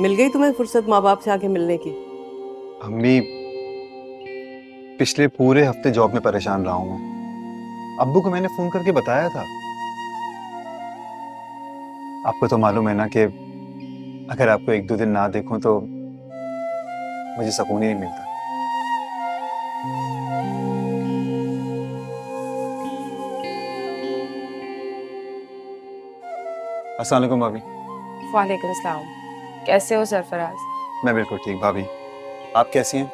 मिल गई तुम्हें फुर्सत माँ बाप से आके मिलने की? अम्मी, पिछले पूरे हफ्ते जॉब में परेशान रहा हूं मैं। अब्बू को मैंने फोन करके बताया था। आपको तो मालूम है ना कि अगर आपको एक दो दिन ना देखूं तो मुझे सुकून ही नहीं मिलता। अस्सलाम वालेकुम भाभी। वालेकुम सलाम। कैसे हो सरफराज? मैं बिल्कुल ठीक। भाभी आप कैसी हैं?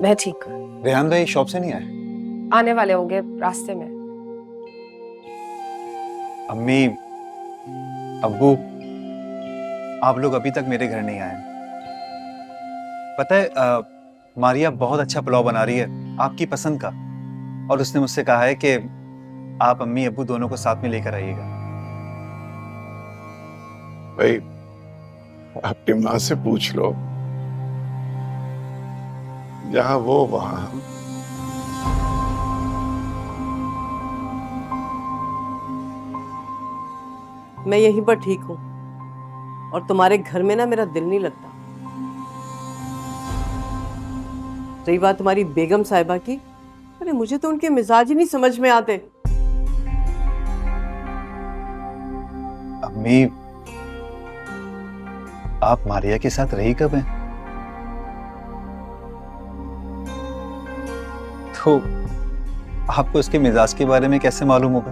मैं ठीक हूँ। रेहान भाई शॉप से नहीं आए? आने वाले होंगे रास्ते में। अम्मी, अब्बू, आप लोग अभी तक मेरे घर नहीं आए। पता है मारिया बहुत अच्छा पुलाव बना रही है, आपकी पसंद का। और उसने मुझसे कहा है कि आप अम्मी अब्बू दोनों को साथ में लेकर आइएगा। भाई अपनी माँ से पूछ लो, जहां वो वहां हम। मैं यहीं पर ठीक हूँ और तुम्हारे घर में ना मेरा दिल नहीं लगता। रही बात तुम्हारी बेगम साहिबा की, अरे मुझे तो उनके मिजाज ही नहीं समझ में आते। अम्मी, आप मारिया के साथ रही कब हैं? तो आपको उसके मिजाज के बारे में कैसे मालूम होगा?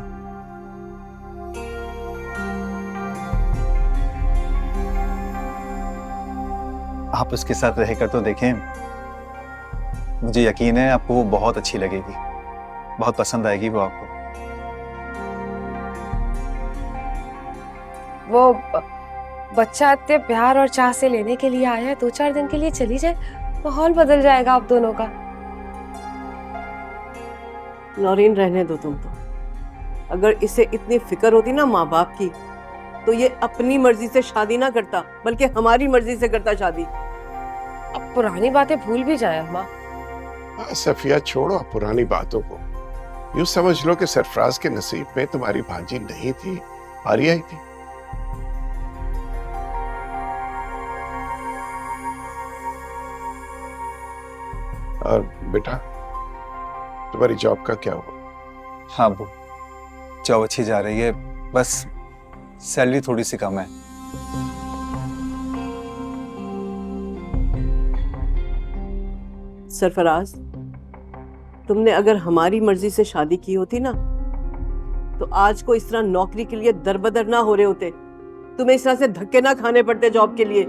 आप उसके साथ रहकर तो देखें, मुझे यकीन है आपको वो बहुत अच्छी लगेगी, बहुत पसंद आएगी वो आपको। वो बच्चा इतने प्यार और चाह से लेने के लिए आया है, 2-4 दिन के लिए चली जाए, माहौल बदल जाएगा आप दोनों का। नौरीन रहने दो तुम तो। अगर इसे इतनी फिक्र होती ना माँ बाप की, तो ये अपनी मर्जी से शादी ना करता, बल्कि हमारी मर्जी से करता शादी। अब पुरानी बातें भूल भी जाए अम्मा। सफिया छोड़ो पुरानी बातों को। यूं समझ लो कि सरफराज के नसीब में तुम्हारी भांजी नहीं थी, मारिया ही थी। और बेटा, तुम्हारी जॉब का क्या हुआ? हाँ अब्बू, जॉब अच्छी जा रही है, बस सैलरी थोड़ी सी कम है। सरफराज, तुमने अगर हमारी मर्जी से शादी की होती ना, तो आज को इस तरह नौकरी के लिए दरबदर ना हो रहे होते, तुम्हें इस तरह से धक्के ना खाने पड़ते जॉब के लिए।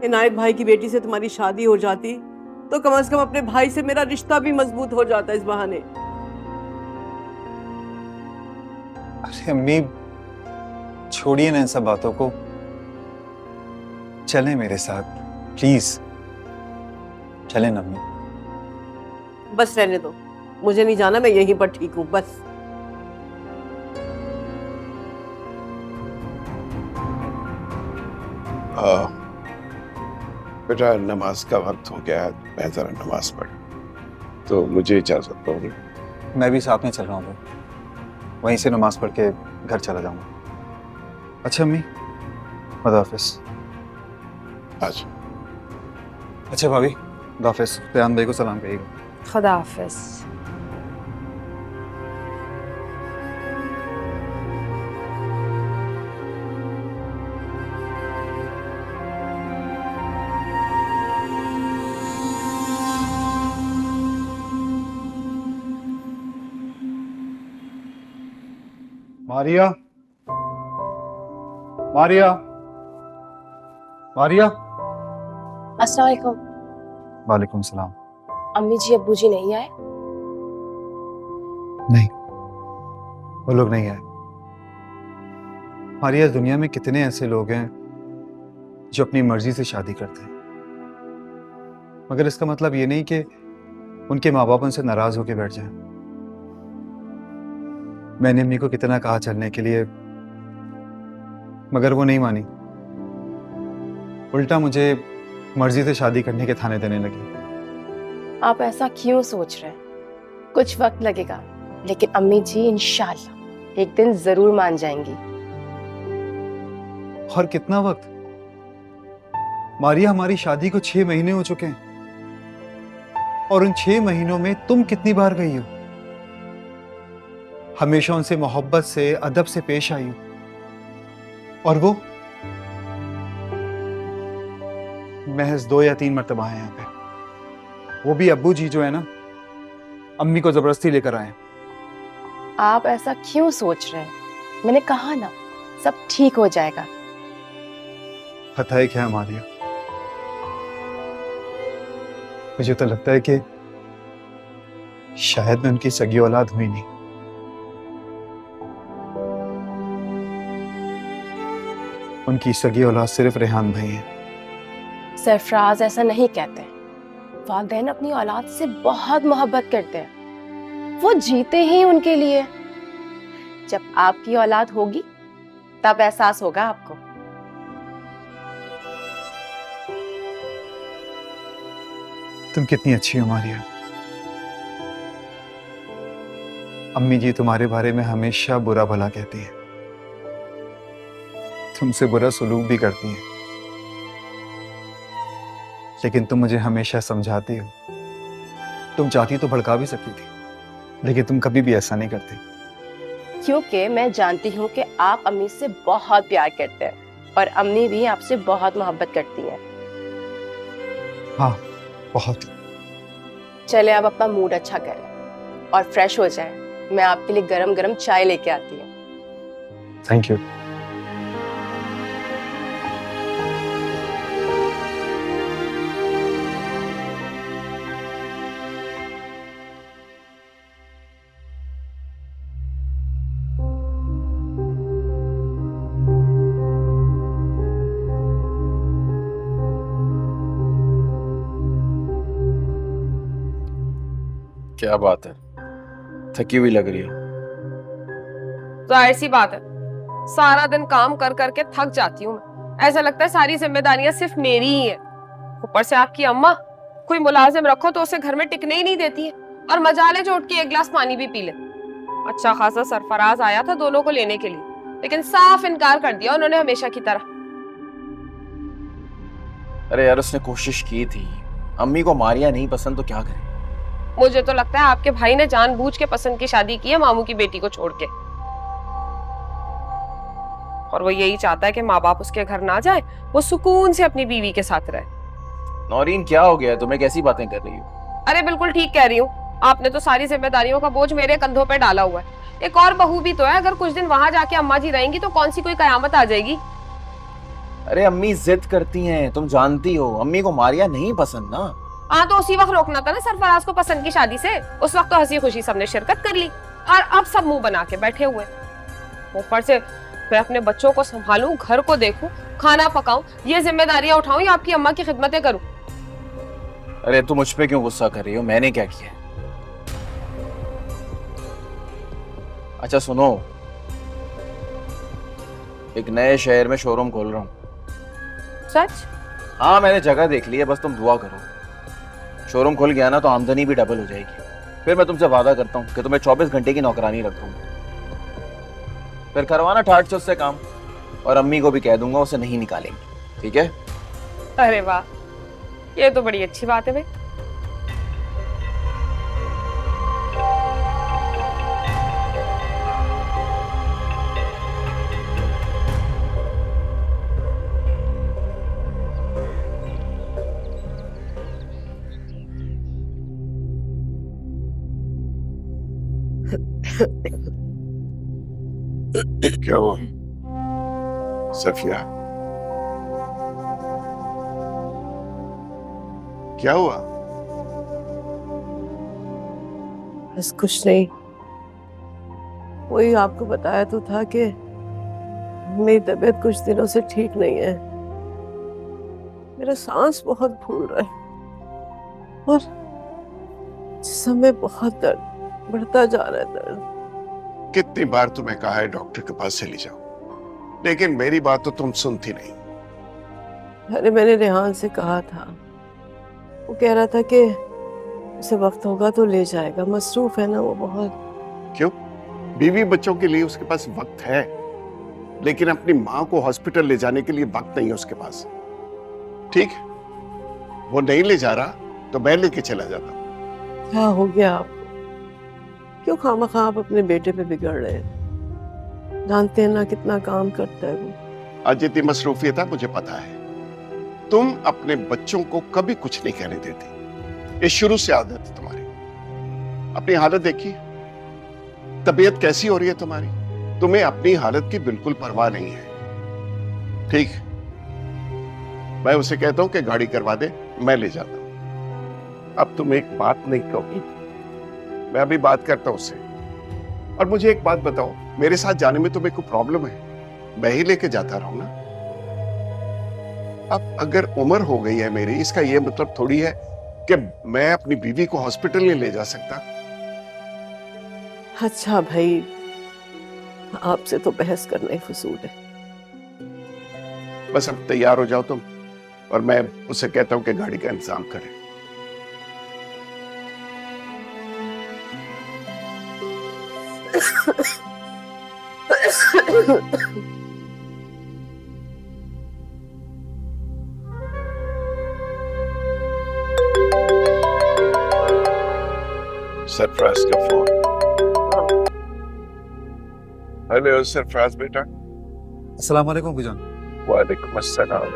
इनायत भाई की बेटी से तुम्हारी शादी हो जाती तो कम से कम अपने भाई से मेरा रिश्ता भी मजबूत हो जाता इस बहाने। अरे अम्मी, छोड़िए ना इन सब बातों को, चलें मेरे साथ प्लीज, चलें ना अम्मी। बस रहने दो, मुझे नहीं जाना, मैं यहीं पर ठीक हूँ बस। बेटा नमाज का वक्त हो गया है, मैं जरा नमाज पढ़, तो मुझे इजाजत होगी। मैं भी साथ में चल रहा हूँ, वहीं से नमाज पढ़ के घर चला जाऊंगा। अच्छा अम्मी, खुदा हाफिज। आज अच्छा भाभी, खुदा हाफिज। रेहान भाई को सलाम कहिएगा। खुदा हाफिज। मारिया, मारिया, मारिया। अस्सलाम वालेकुम। वालेकुम सलाम। अम्मी जी अब्बू जी नहीं आए? नहीं, वो लोग नहीं आए। मारिया, इस दुनिया में कितने ऐसे लोग हैं जो अपनी मर्जी से शादी करते हैं, मगर इसका मतलब ये नहीं कि उनके माँ बाप उनसे नाराज होकर बैठ जाएं। मैंने अम्मी को कितना कहा चलने के लिए, मगर वो नहीं मानी। उल्टा मुझे मर्जी से शादी करने के थाने देने लगी। आप ऐसा क्यों सोच रहे हैं? कुछ वक्त लगेगा, लेकिन अम्मी जी इंशाल्लाह एक दिन जरूर मान जाएंगी। और कितना वक्त? मारिया, हमारी शादी को 6 महीने हो चुके हैं और उन 6 महीनों में तुम कितनी बार गई हो? हमेशा उनसे मोहब्बत से, अदब से पेश आई हो। और वो महज 2 या 3 मरतबा आए यहाँ पे, वो भी अब्बू जी जो है ना, अम्मी को जबरदस्ती लेकर आए। आप ऐसा क्यों सोच रहे हैं? मैंने कहा ना, सब ठीक हो जाएगा। पता है क्या मारिया, मुझे तो लगता है कि शायद मैं उनकी सगी औलाद हुई नहीं। उनकी सगी औलाद सिर्फ रेहान भाई है। सरफराज ऐसा नहीं कहते। वालिदैन अपनी औलाद से बहुत मोहब्बत करते हैं, वो जीते ही उनके लिए। जब आपकी औलाद होगी तब एहसास होगा आपको। तुम कितनी अच्छी हो मारिया। अम्मी जी तुम्हारे बारे में हमेशा बुरा भला कहती है, तुमसे बुरा सलूक भी करती हैं, लेकिन तुम मुझे हमेशा समझाती हो। तुम चाहती तो भड़का भी सकती थी, लेकिन तुम कभी भी ऐसा नहीं करती। क्योंकि मैं जानती हूँ कि आप अम्मी से बहुत प्यार करते हैं और अम्मी भी आपसे बहुत मोहब्बत करती हैं। हाँ, बहुत। चले अब अपना मूड अच्छा करें और फ्रेश हो जाएं। मैं आपके लिए गरम गरम चाय लेके आती हूँ। Thank you. क्या बात है, थकी हुई लग रही है। जाहिर सी बात है, सारा दिन काम कर करके थक जाती हूँ मैं। ऐसा लगता है सारी जिम्मेदारियां सिर्फ मेरी ही है। ऊपर से आपकी अम्मा, कोई मुलाजिम रखो तो उसे घर में टिकने ही नहीं देती है, और मजाले जो उठ के 1 गिलास पानी भी पी ले। अच्छा खासा सरफराज आया था दोनों को लेने के लिए, लेकिन साफ इनकार कर दिया उन्होंने, हमेशा की तरह। अरे यार, उसने कोशिश की थी। अम्मी को मारिया नहीं पसंद तो क्या करे। मुझे तो लगता है आपके भाई ने जानबूझ के पसंद की शादी की है मामू की बेटी को छोड़ के, और वो यही चाहता है कि माँ बाप उसके घर ना जाए, वो सुकून से अपनी बीवी के साथ रहे। नौरीन, क्या हो गया तुम्हें? कैसी बातें कर रही हो? अरे बिल्कुल ठीक कह रही हूँ, आपने तो सारी जिम्मेदारियों का बोझ मेरे कंधों पे डाला हुआ है। एक और बहू भी तो है, अगर कुछ दिन वहां जाके अम्मा जी रहेंगी तो कौन सी कोई कयामत आ जाएगी। अरे अम्मी जिद करती हैं, तुम जानती हो। अम्मी को मारिया नहीं पसंद ना। हाँ, तो उसी वक्त रोकना था ना सरफराज को पसंद की शादी से। उस वक्त तो हंसी खुशी सबने शिरकत कर ली, और अब सब मुंह बना के बैठे हुए। ऊपर से मैं अपने बच्चों को संभालूं, घर को देखूं, खाना पकाऊं, ये जिम्मेदारियां उठाऊं या आपकी अम्मा की खिदमतें करूं। अरे तुम मुझ पे क्यों गुस्सा कर रही हो? मैंने क्या किया? अच्छा सुनो, एक नए शहर में शोरूम खोल रहा हूँ। सच? हाँ, मैंने जगह देख ली है, बस तुम दुआ करो। शोरूम खुल गया ना तो आमदनी भी डबल हो जाएगी। फिर मैं तुमसे वादा करता हूँ कि तुम्हें 24 घंटे की नौकरानी रख दूंगा। फिर करवाना ठाट से उससे काम, और अम्मी को भी कह दूंगा उसे नहीं निकालेंगे, ठीक है? अरे वाह, ये तो बड़ी अच्छी बात है भाई। क्या हुआ सफिया? क्या हुआ? बस कुछ नहीं, वही आपको बताया तो था कि मेरी तबीयत कुछ दिनों से ठीक नहीं है। मेरा सांस बहुत फूल रहा है और जिस्म में बहुत दर्द बढ़ता जा रहा है। दर्द कितनी बार तुम्हें कहा है डॉक्टर के पास चली जाओ, लेकिन मेरी बात तो तुम सुनती नहीं। अरे मैंने रेहान से कहा था, वो कह रहा था कि उसे वक्त होगा तो ले जाएगा, मसरूफ है ना वो बहुत। क्यों? बीवी बच्चों के लिए उसके पास वक्त है, लेकिन अपनी माँ को हॉस्पिटल ले जाने के लिए वक्त नहीं है उसके पास। ठीक है, वो नहीं ले जा रहा तो मैं लेके चला जाता हूँ। क्या हो गया आपको? क्यों खामखा आप अपने बेटे पे बिगड़ रहे हैं? जानते हैं ना कितना काम करता है वो। आज जितनी मसरूफियत है मुझे पता है। तुम अपने बच्चों को कभी कुछ नहीं कहने देती, ये शुरू से आदत है तुम्हारी। अपनी हालत देखिए, तबीयत कैसी हो रही है तुम्हारी, तुम्हें अपनी हालत की बिल्कुल परवाह नहीं है। ठीक, मैं उसे कहता हूं कि गाड़ी करवा दे, मैं ले जाता हूं। अब तुम एक बात नहीं कहोगी, मैं अभी बात करता हूं उससे। और मुझे एक बात बताओ, मेरे साथ जाने में तुम्हें कोई प्रॉब्लम है? मैं ही लेके जाता रहूं ना। अब अगर उम्र हो गई है मेरी, इसका यह मतलब थोड़ी है कि मैं अपनी बीवी को हॉस्पिटल नहीं ले जा सकता। अच्छा भाई, आपसे तो बहस करना ही फजूल है। बस अब तैयार हो जाओ तुम, और मैं उसे कहता हूं कि गाड़ी का इंतजाम करे। सरफराज का फोन। हेलो सरफराज बेटा। अस्सलाम वालेकुम अब्बू जान। वालेकुम अस्सलाम।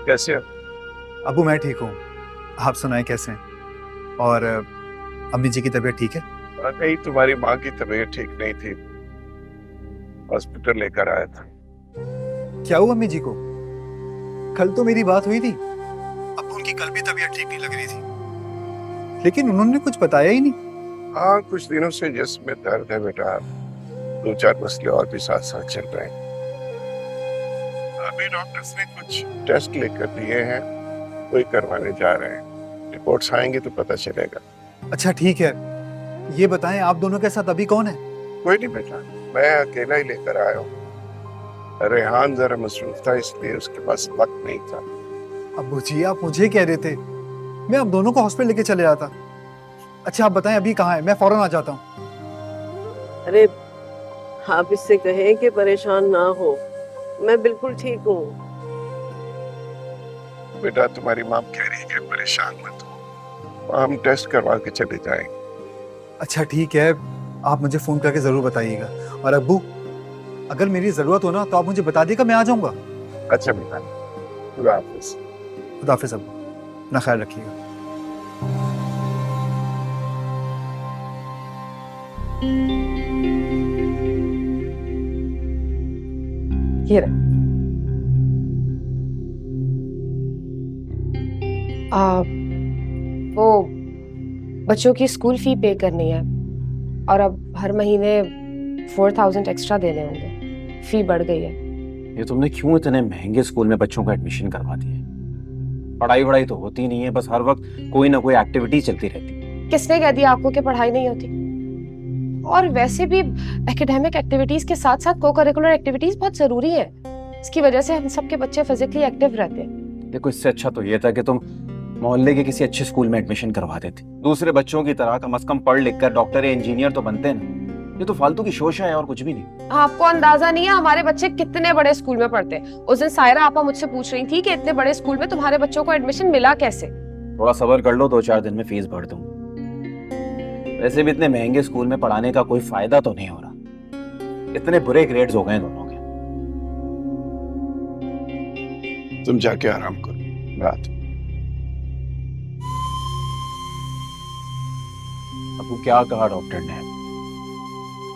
कैसे हो? अब्बू मैं ठीक हूँ, आप सुनाएं कैसे हैं? और अम्मी जी की तबीयत ठीक है? नहीं, तुम्हारी माँ की तबीयत ठीक नहीं थी, हॉस्पिटल लेकर आया था। क्या हुआ अम्मी जी को? कल तो मेरी बात हुई थी, अब उनकी कल भी तबीयत ठीक नहीं लग रही थी, लेकिन उन्होंने कुछ बताया ही नहीं। हाँ, कुछ दिनों से जिस्म में दर्द है बेटा, 2-4 मसले और भी साथ साथ चल रहे हैं। अभी डॉक्टर्स ने कुछ टेस्ट लेकर दिए हैं, वही करवाने जा रहे हैं। रिपोर्ट्स आएंगे तो पता चलेगा। अच्छा ठीक है, ये बताएं आप दोनों के साथ अभी कौन है? कोई नहीं बेटा, मैं अकेला ही लेकर आया हूँ। रेहान जरा मसरूफ था, इसलिए उसके पास वक्त नहीं था। अब्बू जी आप मुझे कह रहे थे, मैं आप दोनों को हॉस्पिटल लेके चले जाता। अच्छा आप बताएं अभी कहाँ है, मैं फौरन आ जाता हूँ। अरे आप इससे कहें कि परेशान ना हो, मैं बिल्कुल ठीक हूँ। बेटा तुम्हारी माँ कह रही है कि परेशान मत हो, हम टेस्ट करवा के चले जाएंगे। अच्छा ठीक है, आप मुझे फोन करके जरूर बताइएगा। और अब्बू अगर मेरी जरूरत हो ना तो आप मुझे बता दिएगा, मैं आ जाऊंगा। अच्छा बेटा, खुदा हाफिज। खुदा हाफिज अब्बू, अपना ख्याल रखिएगा। ये रहे। वो बच्चों की स्कूल फी पे करनी है और अब हर महीने 4000 एक्स्ट्रा देने होंगे, फी बढ़ गई है। ये तुमने क्यों इतने महंगे स्कूल में बच्चों का एडमिशन करवा दिया? पढ़ाई वढ़ाई तो होती नहीं है, बस हर वक्त कोई ना कोई एक्टिविटी चलती रहती। किसने कह दिया आपको कि पढ़ाई नहीं होती? और वैसे भी एकेडमिक एक्टिविटीज के साथ साथ को करिकुलर एक्टिविटीज बहुत जरूरी है। इसकी वजह से हम सबके बच्चे फिजिकली एक्टिव रहते हैं। देखो इससे अच्छा तो ये था कि तुम मोहल्ले के किसी अच्छे स्कूल में एडमिशन करवा देते, दूसरे बच्चों की तरह कम से कम पढ़ लिख कर डॉक्टर या इंजीनियर तो बनते ना। ये तो फालतू की शोशा है और कुछ भी नहीं। आपको अंदाजा नहीं है हमारे बच्चे कितने बड़े स्कूल में पढ़ते हैं। उस दिन सायरा आपा मुझसे पूछ रही थी कि इतने बड़े स्कूल में तुम्हारे बच्चों को एडमिशन मिला कैसे। थोड़ा सब्र कर लो, 2-4 दिन में फीस भर दूंगा। वैसे भी इतने महंगे स्कूल में पढ़ाने का कोई फायदा तो नहीं हो रहा, इतने बुरे ग्रेड्स हो गए दोनों के। तुम जाके आराम करो, रात। अब क्या कहा डॉक्टर ने,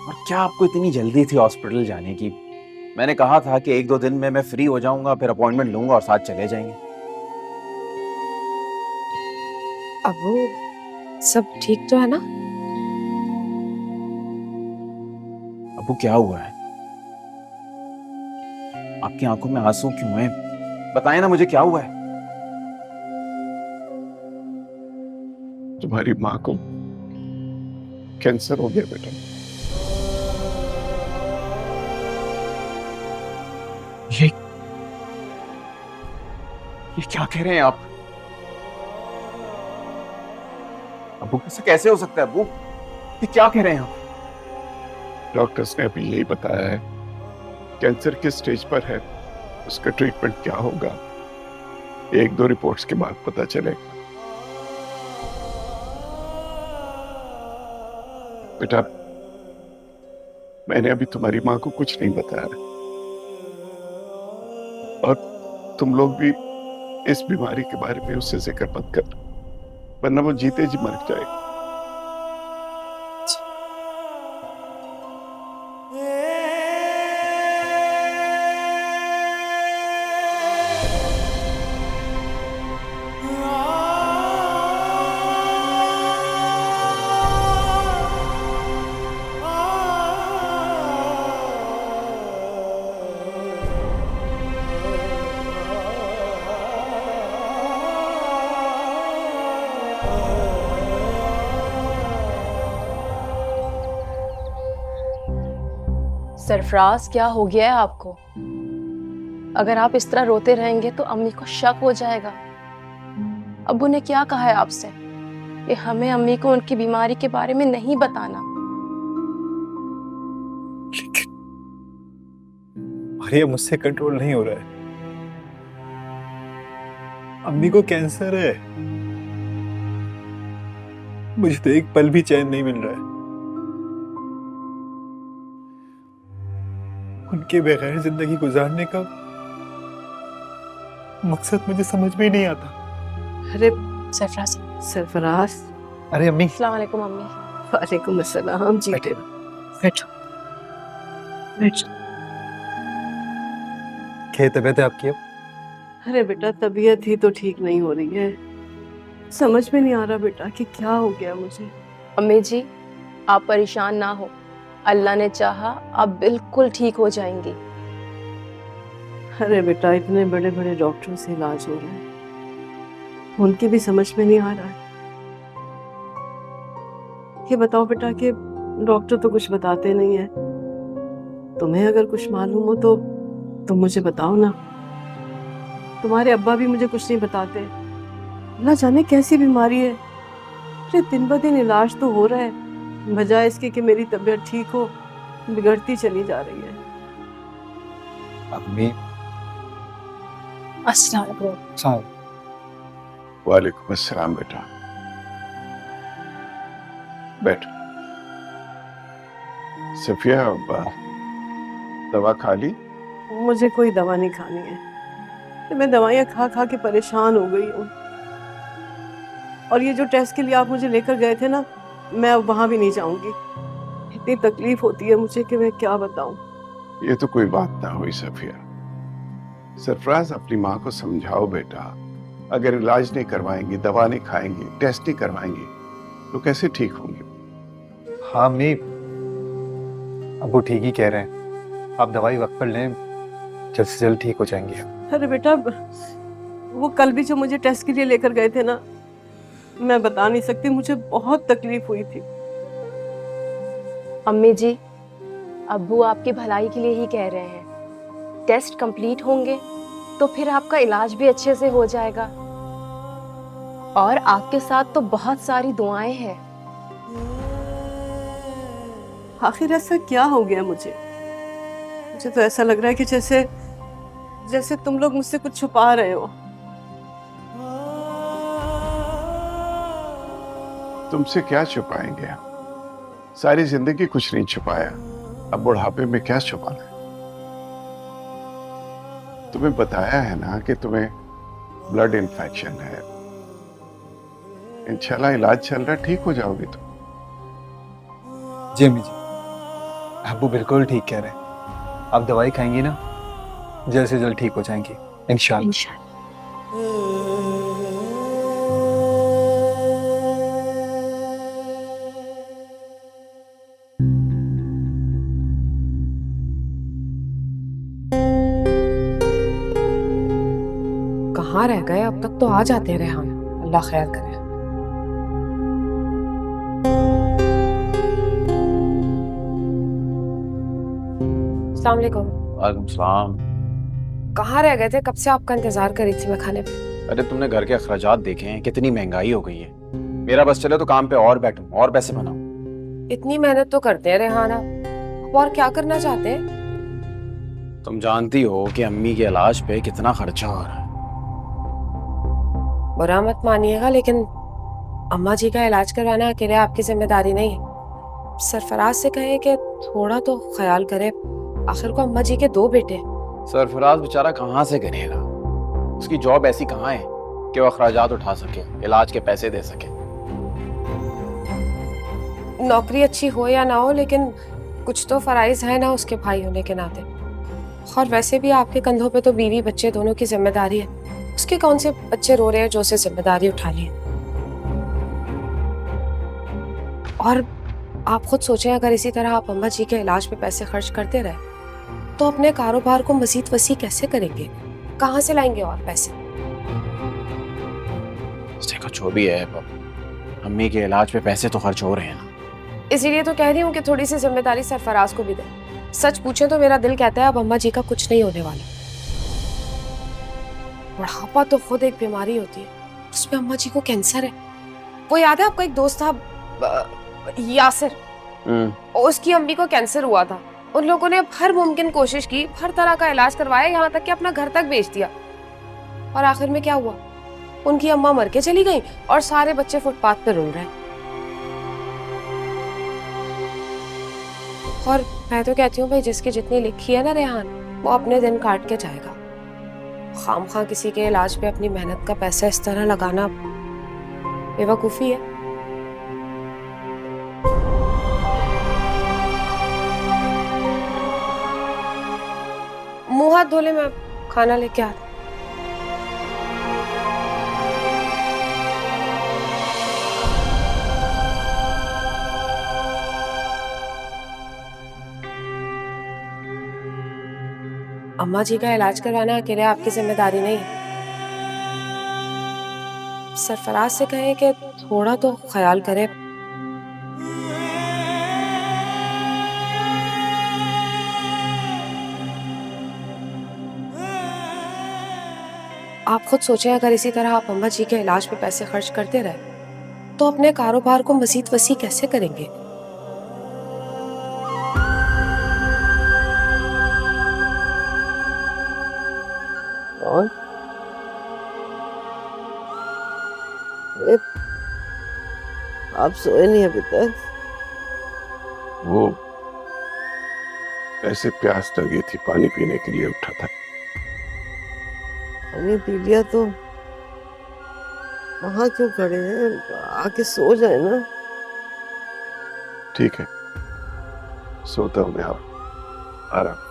और क्या आपको इतनी जल्दी थी हॉस्पिटल जाने की? मैंने कहा था कि 1-2 दिन में मैं फ्री हो जाऊंगा, फिर अपॉइंटमेंट लूंगा और साथ चले जाएंगे। अब वो सब ठीक तो है ना? अबू क्या हुआ है? आपकी आंखों में आंसू क्यों हैं? बताएं ना मुझे क्या हुआ है। तुम्हारी माँ को कैंसर हो गया बेटा। ये क्या कह रहे हैं आप? अबू कैसे हो सकता है अबू? ये क्या कह रहे हैं आप? डॉक्टर्स ने अभी यही बताया है कैंसर किस स्टेज पर है, उसका ट्रीटमेंट क्या होगा, एक दो रिपोर्ट्स के बाद पता चलेगा। बेटा, मैंने अभी तुम्हारी मां को कुछ नहीं बताया, और तुम लोग भी इस बीमारी के बारे में उससे जिक्र मत कर, वरना वो जीते जी मर जाएगी। सरफराज, क्या हो गया है आपको? अगर आप इस तरह रोते रहेंगे तो अम्मी को शक हो जाएगा। अब्बू ने क्या कहा है आपसे कि हमें अम्मी को उनकी बीमारी के बारे में नहीं बताना? मारिया, मुझसे कंट्रोल नहीं हो रहा है। अम्मी को कैंसर है। मुझे तो एक पल भी चैन नहीं मिल रहा है। उनके बगैर जिंदगी गुजारने का मकसद मुझे समझ में ही नहीं आता। अरे सरफराज। सरफराज। अरे अम्मी। अस्सलाम वालेकुम अम्मी। वालेकुम अस्सलाम। जीते रहो। बैठो बैठो। क्या तबीयत है आपकी अब? अरे बेटा, तबीयत ही तो ठीक नहीं हो रही है। समझ में नहीं आ रहा बेटा कि क्या हो गया मुझे। अम्मी जी, आप परेशान ना हो, अल्लाह ने चाहा आप बिल्कुल ठीक हो जाएंगी। अरे बेटा, इतने बड़े बड़े डॉक्टरों से इलाज हो रहा है, उनकी भी समझ में नहीं आ रहा है। ये बताओ बेटा कि डॉक्टर तो कुछ बताते नहीं है, तुम्हें अगर कुछ मालूम हो तो तुम मुझे बताओ ना। तुम्हारे अब्बा भी मुझे कुछ नहीं बताते। ना जाने कैसी बीमारी है। अरे दिन ब दिन इलाज तो हो रहा है, बजाय इसके कि मेरी तबीयत ठीक हो, बिगड़ती चली जा रही है। अम्मी। अस्सलाम वालेकुम। वालेकुम अस्सलाम बेटा, बैठ। सफिया, दवा खा ली? मुझे कोई दवा नहीं खानी है। तो मैं दवाइयाँ खा खा के परेशान हो गई हूँ। और ये जो टेस्ट के लिए आप मुझे लेकर गए थे ना, मैं अब वहां भी नहीं जाऊंगी। इतनी तकलीफ होती है मुझे कि मैं क्या बताऊं। ये तो कोई बात ना हुई सफिया। सरफराज, अपनी माँ को समझाओ बेटा, अगर इलाज नहीं करवाएंगी, दवा नहीं खाएंगी, टेस्ट नहीं करवाएंगी तो कैसे ठीक होंगे? हाँ अम्मी, अब्बू ठीक ही कह रहे हैं। आप दवाई वक्त पर लें, जल्द से जल्द ठीक हो जाएंगे। अरे बेटा, वो कल भी जो मुझे टेस्ट के लिए लेकर गए थे ना, मैं बता नहीं सकती, मुझे बहुत तकलीफ हुई थी। अम्मी जी, अब्बू आपकी भलाई के लिए ही कह रहे हैं। टेस्ट कंप्लीट होंगे तो फिर आपका इलाज भी अच्छे से हो जाएगा, और आपके साथ तो बहुत सारी दुआएं हैं। आखिर ऐसा क्या हो गया मुझे? मुझे तो ऐसा लग रहा है कि जैसे जैसे तुम लोग मुझसे कुछ छुपा रहे हो। तुमसे क्या छुपाएंगे हम? सारी जिंदगी कुछ नहीं छुपाया, अब बुढ़ापे में क्या छुपाना है? तुम्हें बताया है ना कि तुम्हें ब्लड इन्फेक्शन है। इंशाल्लाह इलाज चल रहा, ठीक हो जाओगे तुम। जी अम्मी जी, अब्बू बिल्कुल ठीक कह रहे हैं। आप दवाई खाएंगी ना, जल्द से जल्द ठीक हो जाएंगी इंशाल्लाह। कहाँ रह गए? अब तक तो आ जाते हैं रेहान। अल्लाह खैर करे। अस्सलाम वालेकुम। वालेकुम सलाम। कहाँ रह गए थे? कब से आपका इंतजार कर रही थी मैं खाने पे। अरे तुमने घर के अखराजात देखे हैं, कितनी महंगाई हो गई है। मेरा बस चले तो काम पे और बैठूं और पैसे बनाऊं। इतनी मेहनत तो करते हैं रेहाना, और क्या करना चाहते हैं? तुम जानती हो कि अम्मी के इलाज पे कितना खर्चा हो रहा है। बुरा मत मानिएगा, लेकिन अम्मा जी का इलाज करवाना अकेले आपकी जिम्मेदारी नहीं है। सरफराज से कहें कि थोड़ा तो ख्याल करे, आखिर को अम्मा जी के 2 बेटे हैं। सरफराज बेचारा कहाँ से करेगा? उसकी जॉब ऐसी कहाँ है कि वो अखराजात उठा सके, इलाज के पैसे दे सके? नौकरी अच्छी हो या ना हो, लेकिन कुछ तो फराइज है ना उसके भाई होने के नाते। और वैसे भी आपके कंधों पे तो बीवी बच्चे दोनों की जिम्मेदारी है। उसके कौन से बच्चे रो रहे हैं जो उसे जिम्मेदारी उठा ली है। और आप खुद सोचें, अगर इसी तरह आप अम्मा जी के इलाज पे पैसे खर्च करते रहे तो अपने कारोबार को मजीद वसी कैसे करेंगे? कहाँ से लाएंगे और पैसे? देखो जो भी है, अम्मी के इलाज पे पैसे तो खर्च हो रहे हैं ना। इसीलिए तो कह रही हूँ कि थोड़ी सी जिम्मेदारी सरफराज को भी दे। सच पूछे तो मेरा दिल कहता है अब अम्मा जी का कुछ नहीं होने वाला। बुढ़ापा तो खुद एक बीमारी होती है, उसमें अम्मा जी को कैंसर है। वो याद है आपका एक दोस्त था यासिर, और उसकी अम्मी को कैंसर हुआ था। उन लोगों ने हर मुमकिन कोशिश की, हर तरह का इलाज करवाया, यहाँ तक कि अपना घर तक बेच दिया। और आखिर में क्या हुआ? उनकी अम्मा मर के चली गई और सारे बच्चे फुटपाथ पे रुल रहे हैं। और मैं तो कहती हूँ भाई, जिसकी जितनी लिखी है ना रेहान, वो अपने दिन काट के जाएगा। खामखा किसी के इलाज पे अपनी मेहनत का पैसा इस तरह लगाना बेवकूफी है। मुंह हाथ धोले, मैं खाना लेके आती। अम्मा जी का इलाज करवाना अकेले आपकी जिम्मेदारी नहीं है। सरफराज से कहें कि थोड़ा तो ख्याल करे। आप खुद सोचें, अगर इसी तरह आप अम्मा जी के इलाज पे पैसे खर्च करते रहे तो अपने कारोबार को मजीद वसी कैसे करेंगे? और आप सोए नहीं अभी तक? वो ऐसे प्यास लगी थी, पानी पीने के लिए उठा था। पानी पी लिया तो वहां क्यों खड़े हैं? आके सो जाए ना। ठीक है, सोता हूं मैं, आराम।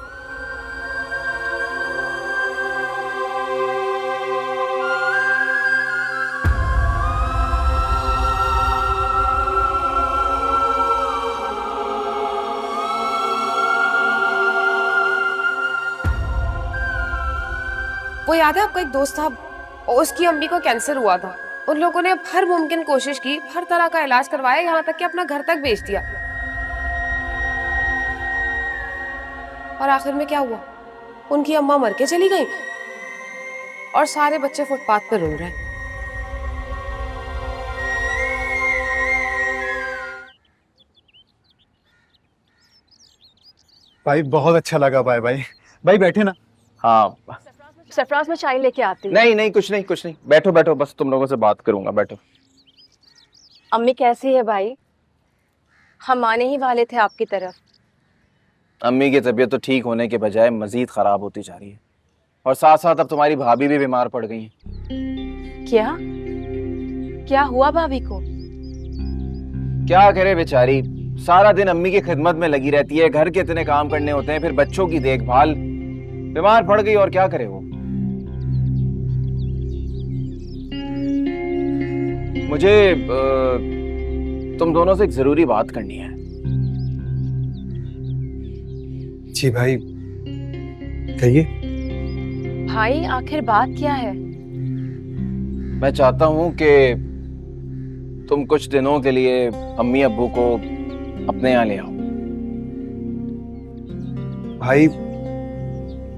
वो याद है आपका एक दोस्त था, और उसकी अम्मी को कैंसर हुआ था। उन लोगों ने हर मुमकिन कोशिश की, हर तरह का इलाज करवाया, यहाँ तक कि अपना घर तक बेच दिया। और आखिर में क्या हुआ? उनकी अम्मा मर के चली गई और सारे बच्चे फुटपाथ पे रुल रहे हैं। भाई बहुत अच्छा लगा। भाई भाई भाई बैठे ना। हाँ सरफराज, मैं चाय लेके आती हूँ। नहीं नहीं, कुछ नहीं कुछ नहीं, बैठो बैठो, बस तुम लोगों से बात करूंगा, बैठो। अम्मी कैसी है भाई? हम आने ही वाले थे आपकी तरफ। अम्मी की तबीयत तो ठीक होने के बजाय मजीद खराब होती जा रही है, और साथ साथ अब तुम्हारी भाभी भी बीमार पड़ गई हैं। क्या क्या हुआ भाभी को? क्या करे बेचारी, सारा दिन अम्मी की खिदमत में लगी रहती है, घर के इतने काम करने होते हैं, फिर बच्चों की देखभाल, बीमार पड़ गई और क्या करे वो। मुझे तुम दोनों से एक जरूरी बात करनी है। जी भाई कहिए। भाई आखिर बात क्या है? मैं चाहता हूं कि तुम कुछ दिनों के लिए अम्मी अब्बू को अपने यहाँ ले आओ। भाई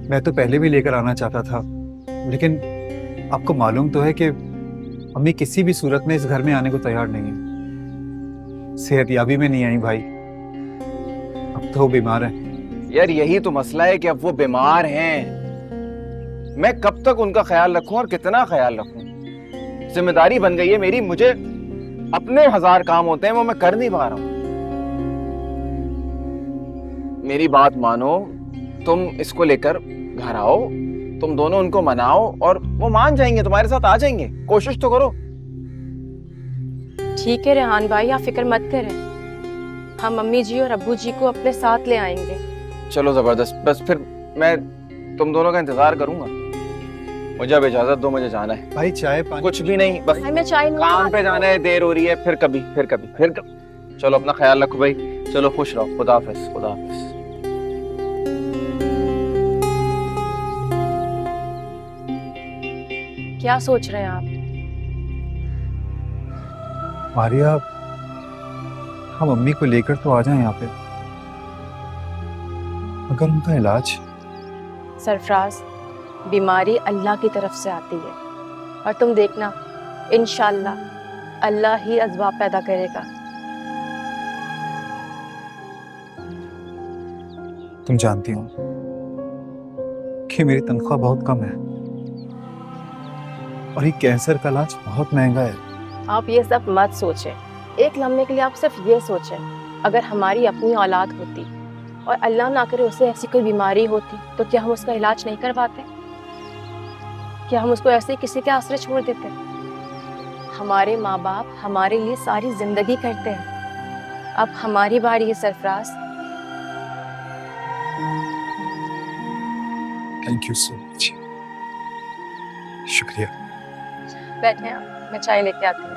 मैं तो पहले भी लेकर आना चाहता था, लेकिन आपको मालूम तो है कि अम्मी किसी भी सूरत में इस घर में आने को तैयार नहीं है। सेहतयाबी में नहीं आई भाई, अब तो वो बीमार है। यार यही तो मसला है कि अब वो बीमार हैं। मैं कब तक उनका ख्याल रखूं और कितना ख्याल रखूं? जिम्मेदारी बन गई है मेरी, मुझे अपने 1000 काम होते हैं वो मैं कर नहीं पा रहा हूँ। मेरी बात मानो, तुम इसको लेकर घर आओ, तुम दोनों उनको मनाओ और वो मान जाएंगे, तुम्हारे साथ आ जाएंगे। कोशिश तो करो। ठीक है रेहान भाई, आप फिक्र मत करें, हम मम्मी जी और अब्बू जी को अपने साथ ले आएंगे। चलो जबरदस्त, बस फिर मैं तुम दोनों का इंतजार करूंगा। मुझे अब इजाजत दो, मुझे जाना है। भाई चाय पानी कुछ भी नहीं, बस भाई मैं चाय काम पे जाना है, देर हो रही है। फिर कभी। चलो अपना ख्याल रखो भाई, चलो खुश रहो। खुदा हाफिज, खुदा हाफिज। क्या सोच रहे हैं आप? मारिया, हम मम्मी को लेकर तो आ जाएं यहाँ पे, मगर उनका इलाज। सरफराज, बीमारी अल्लाह की तरफ से आती है और तुम देखना, इंशाल्लाह अल्लाह ही असबाब पैदा करेगा। तुम जानती हो कि मेरी तनख्वाह बहुत कम है और ये कैंसर का इलाज बहुत महंगा है। आप ये सब मत सोचें, एक लम्हे के लिए आप सिर्फ ये सोचें, अगर हमारी अपनी औलाद होती और अल्लाह ना करे उसे ऐसी कोई बीमारी होती, तो क्या हम उसका इलाज नहीं करवाते? क्या हम उसको ऐसे ही किसी के आसरे छोड़ देते? हमारे माँ बाप हमारे लिए सारी जिंदगी करते हैं, अब हमारी बारी है Sarfaraz. Thank you so much, शुक्रिया। बैठे आप, मैं चाय लेके आती हूँ।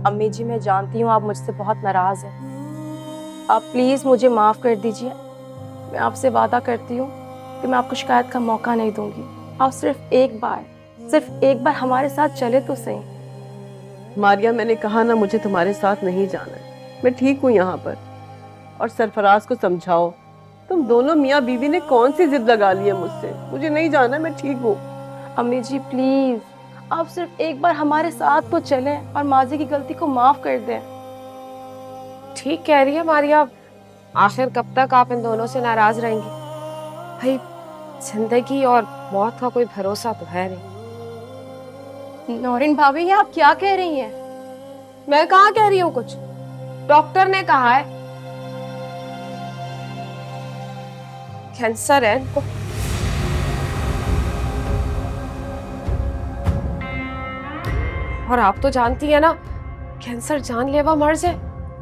अम्मी जी, मैं जानती हूँ आप मुझसे बहुत नाराज हैं, आप प्लीज मुझे माफ कर दीजिए। मैं आपसे वादा करती हूँ कि मैं आपको शिकायत का मौका नहीं दूंगी। आप सिर्फ एक बार हमारे साथ चले तो सही। मारिया, मैंने कहा ना मुझे तुम्हारे साथ नहीं जाना है, मैं ठीक हूँ यहाँ पर। और सरफराज को समझाओ, तुम दोनों मियाँ बीवी ने कौन सी जिद लगा ली है मुझसे, मुझे नहीं जाना, मैं ठीक हूँ। अम्मी जी प्लीज, आप सिर्फ एक बार हमारे साथ तो चलें और माजी की गलती को माफ कर दें। ठीक कह रही है मारिया, आखिर कब तक आप इन दोनों से नाराज रहेंगी? भाई जिंदगी और मौत का कोई भरोसा तो है नहीं। नौरीन भाभी, ये आप क्या कह रही हैं? मैं कहाँ कह रही हूँ कुछ, डॉक्टर ने कहा है कैंसर है इनको। और आप तो जानती है ना, कैंसर जानलेवा मर्ज है,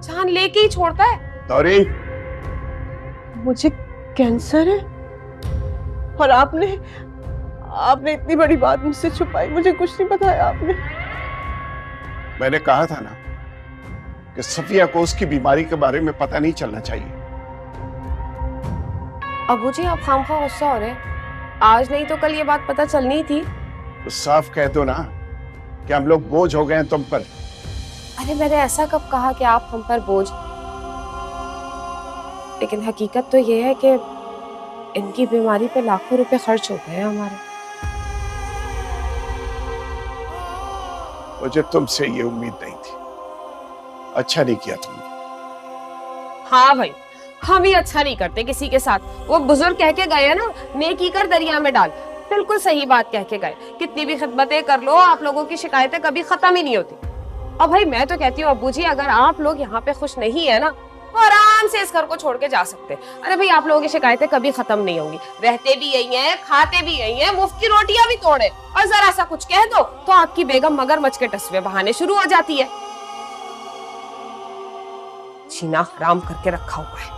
जान लेके ही छोड़ता है। नौरीन, मुझे कैंसर है और आपने इतनी बड़ी बात मुझसे छुपाई, मुझे कुछ नहीं बताया आपने। मैंने कहा था ना कि सफिया को उसकी बीमारी के बारे में पता नहीं चलना चाहिए। अबू जी, आप खामखा गुस्सा हो रहे हैं, आज नहीं तो कल ये बात पता चलनी थी। तो साफ कह दो ना कि हम लोग बोझ हो गए हैं तुम पर। अरे मैंने ऐसा कब कहा कि आप हम पर बोझ, लेकिन हकीकत तो ये है कि इनकी बीमारी पे लाखों रुपए खर्च हो गए हैं हमारे। मुझे तुमसे ये उम्मीद नहीं थी, अच्छा नहीं किया तुमने। हाँ भाई, हम ही अच्छा नहीं करते किसी के साथ। वो बुजुर्ग कह के गए ना, नेकी कर दरिया में डाल, बिल्कुल सही बात कह के गए। कितनी भी खिदमतें कर लो, आप लोगों की शिकायतें कभी खत्म ही नहीं होती। और भाई मैं तो कहती हूँ अब्बू जी, अगर आप लोग यहाँ पे खुश नहीं है ना, तो आराम से इस घर को छोड़ के जा सकते। अरे भाई, आप लोगों की शिकायतें कभी खत्म नहीं होंगी, रहते भी यही हैं, खाते भी यही हैं, मुफ्त की रोटियां भी तोड़े, और जरा सा कुछ कह दो तो आपकी बेगम मगरमच्छ के टसवे बहाने शुरू हो जाती है। जीना हराम करके रखा हुआ है।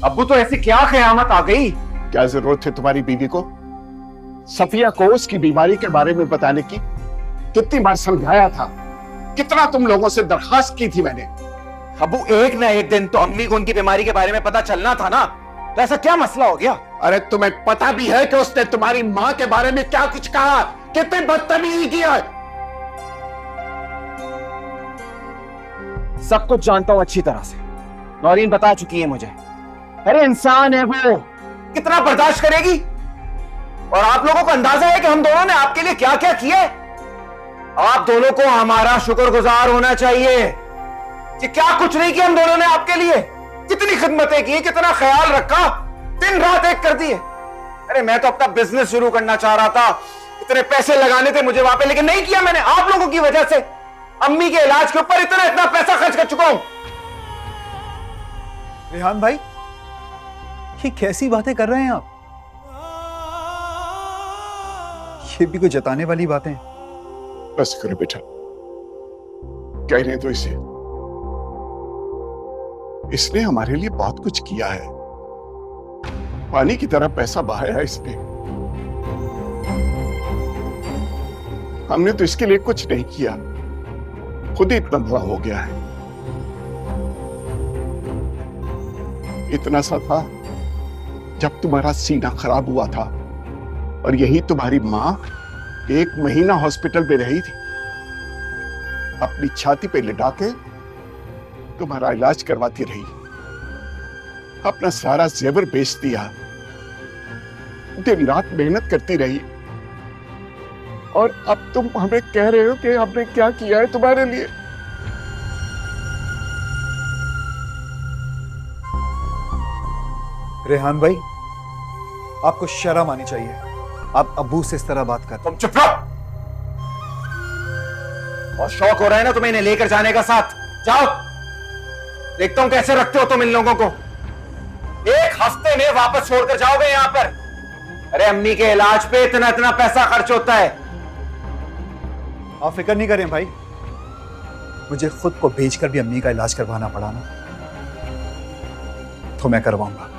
अब्बू, तो ऐसी क्या क़यामत आ गई? क्या जरूरत है तुम्हारी बीवी को सफिया को उसकी बीमारी के बारे में बताने की? कितनी बार समझाया था कितना तुम लोगों से दरखास्त की थी मैंने। अबू एक ना एक दिन तो अम्मी को उनकी बीमारी के बारे में पता चलना था ना, तो ऐसा क्या मसला हो गया? अरे तुम्हें पता भी है कि उसने तुम्हारी मां के बारे में क्या कुछ कहा, कितनी बदतमीजी की है। सब कुछ जानता हूं अच्छी तरह से, नौरीन बता चुकी है मुझे। अरे इंसान है वो, कितना बर्दाश्त करेगी? और आप लोगों को अंदाजा है कि हम दोनों ने आपके लिए क्या क्या किया है? आप दोनों को हमारा शुक्रगुजार होना चाहिए कि क्या कुछ नहीं किया हम दोनों ने आपके लिए। कितनी खिदमतें की, कितना ख्याल रखा, दिन रात एक कर दिए। अरे मैं तो अपना बिजनेस शुरू करना चाह रहा था, इतने पैसे लगाने थे मुझे वहां पे, लेकिन नहीं किया मैंने। आप लोगों की वजह से अम्मी के इलाज के ऊपर इतना पैसा खर्च कर चुका हूं। रेहान भाई, ये कैसी बातें कर रहे हैं आप? ये भी कोई जताने वाली बातें हैं? बस करो बेटा, कहने दो इसे। इसने हमारे लिए बहुत कुछ किया है, पानी की तरह पैसा बहाया है इसने। हमने तो इसके लिए कुछ नहीं किया, खुद ही इतना बड़ा हो गया है। इतना सा था जब तुम्हारा सीना खराब हुआ था और यही तुम्हारी मां 1 महीना हॉस्पिटल में रही थी, अपनी छाती पे लिटा के तुम्हारा इलाज करवाती रही, अपना सारा जेवर बेच दिया, दिन रात मेहनत करती रही। और अब तुम हमें कह रहे हो कि हमने क्या किया है तुम्हारे लिए। रेहान भाई, आपको शर्म आनी चाहिए। आप अब्बू से इस तरह बात कर। तुम चुप रहो। और शौक हो रहा है ना तुम्हें इन्हें लेकर जाने का साथ, जाओ। देखता हूं कैसे रखते हो तुम इन लोगों को। 1 हफ्ते में वापस छोड़कर जाओगे यहां पर। अरे अम्मी के इलाज पे इतना पैसा खर्च होता है। आप फिक्र नहीं करें भाई, मुझे खुद को भेजकर भी अम्मी का इलाज करवाना पड़ा ना, तो मैं करवाऊंगा।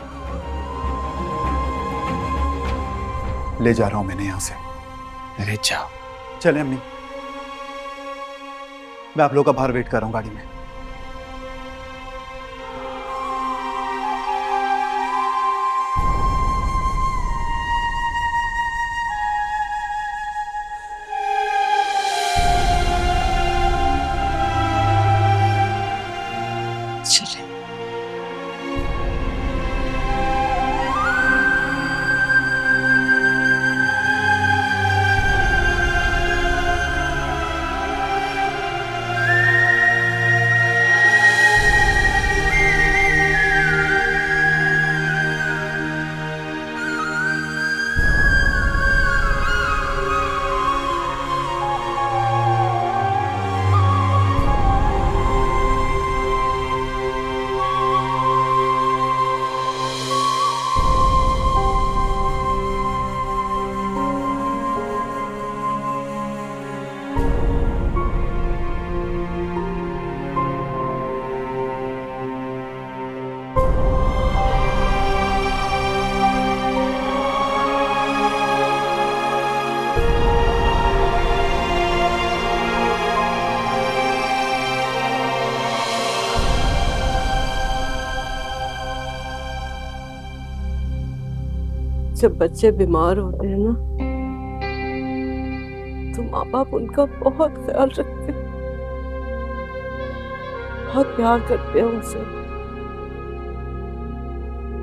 ले जा रहा हूं मैंने यहां से। अरे जाओ। चलें अम्मी, मैं आप लोगों का बाहर वेट कर रहा हूं गाड़ी में। जब बच्चे बीमार होते हैं ना, तो माँ बाप उनका बहुत ख्याल रखते हैं, बहुत प्यार करते हैं उनसे।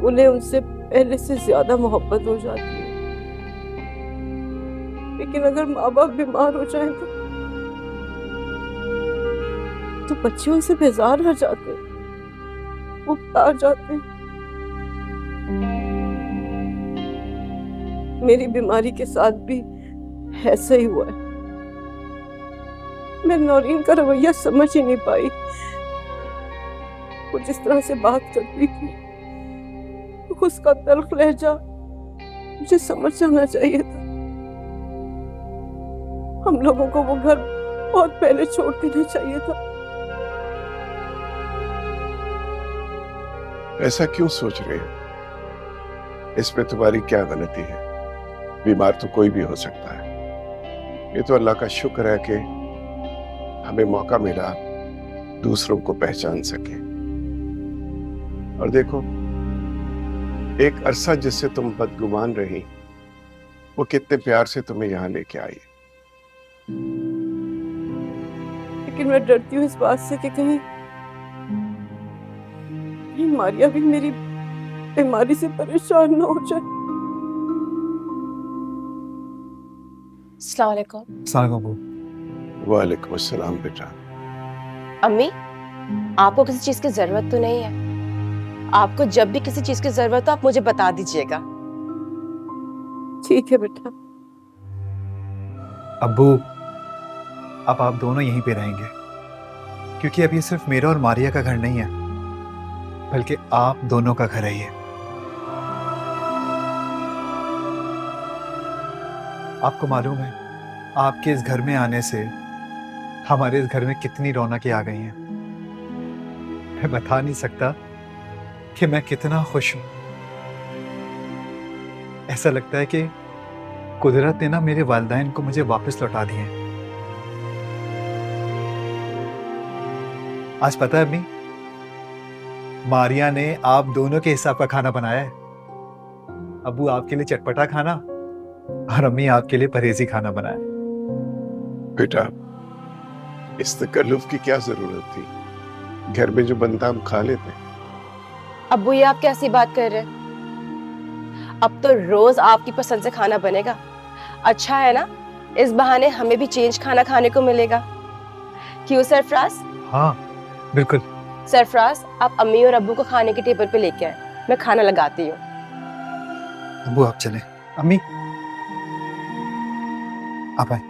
उन्हें उनसे पहले से ज्यादा मोहब्बत हो जाती है। लेकिन अगर माँ बाप बीमार हो जाएं तो बच्चे उनसे बेजार रह जाते हैं, वो प्यार जाते हैं। मेरी बीमारी के साथ भी ऐसा ही हुआ है। मैं नौरीन का रवैया समझ ही नहीं पाई। वो जिस तरह से बात करती थी, उसका तल्ख लहजा मुझे समझ जाना चाहिए था। हम लोगों को वो घर बहुत पहले छोड़ देना चाहिए था। ऐसा क्यों सोच रहे हो? इसमें तुम्हारी क्या गलती है? बीमार तो कोई भी हो सकता है। ये तो अल्लाह का शुक्र है कि हमें मौका मिला दूसरों को पहचान सके। और देखो, एक अरसा जिससे तुम बदगुमान रही, वो कितने प्यार से तुम्हें यहाँ लेके आई। लेकिन मैं डरती हूँ इस बात से कि कहीं मारिया भी मेरी बीमारी से परेशान ना हो जाए। अस्सलाम वालेकुम। अस्सलाम वालेकुम अबू। वालेकुम अस्सलाम बेटा। अम्मी, आपको किसी चीज की जरूरत तो नहीं है? आपको जब भी किसी चीज की जरूरत हो आप मुझे बता दीजिएगा। ठीक है बेटा। अब्बू, अब आप दोनों यहीं पे रहेंगे, क्योंकि अब ये सिर्फ मेरा और मारिया का घर नहीं है, बल्कि आप दोनों का घर है ये। आपको मालूम है, आपके इस घर में आने से हमारे इस घर में कितनी रौनकें आ गई हैं। मैं बता नहीं सकता कि मैं कितना खुश हूं। ऐसा लगता है कि कुदरत ने ना मेरे वालिदैन को मुझे वापस लौटा दिए। आज पता है अम्मी, मारिया ने आप दोनों के हिसाब का खाना बनाया है। अब्बू आपके लिए चटपटा खाना और अम्मी आपके लिए परहेजी खाना बनाया। बेटा, इस तकल्लुफ की क्या जरूरत थी? घर में जो बनता हम खा लेते। अब्बू, ये आप कैसी बात कर रहे हैं? अब तो रोज आपकी पसंद से खाना बनेगा। अच्छा है ना, इस बहाने हमें भी चेंज खाना खाने को मिलेगा। क्यों सरफराज? हाँ बिल्कुल। सरफराज, आप अम्मी और अब्बू को खाने के टेबल पे लेके आए, मैं खाना लगाती हूँ। अब्बू आप चले। अम्मी आप आए।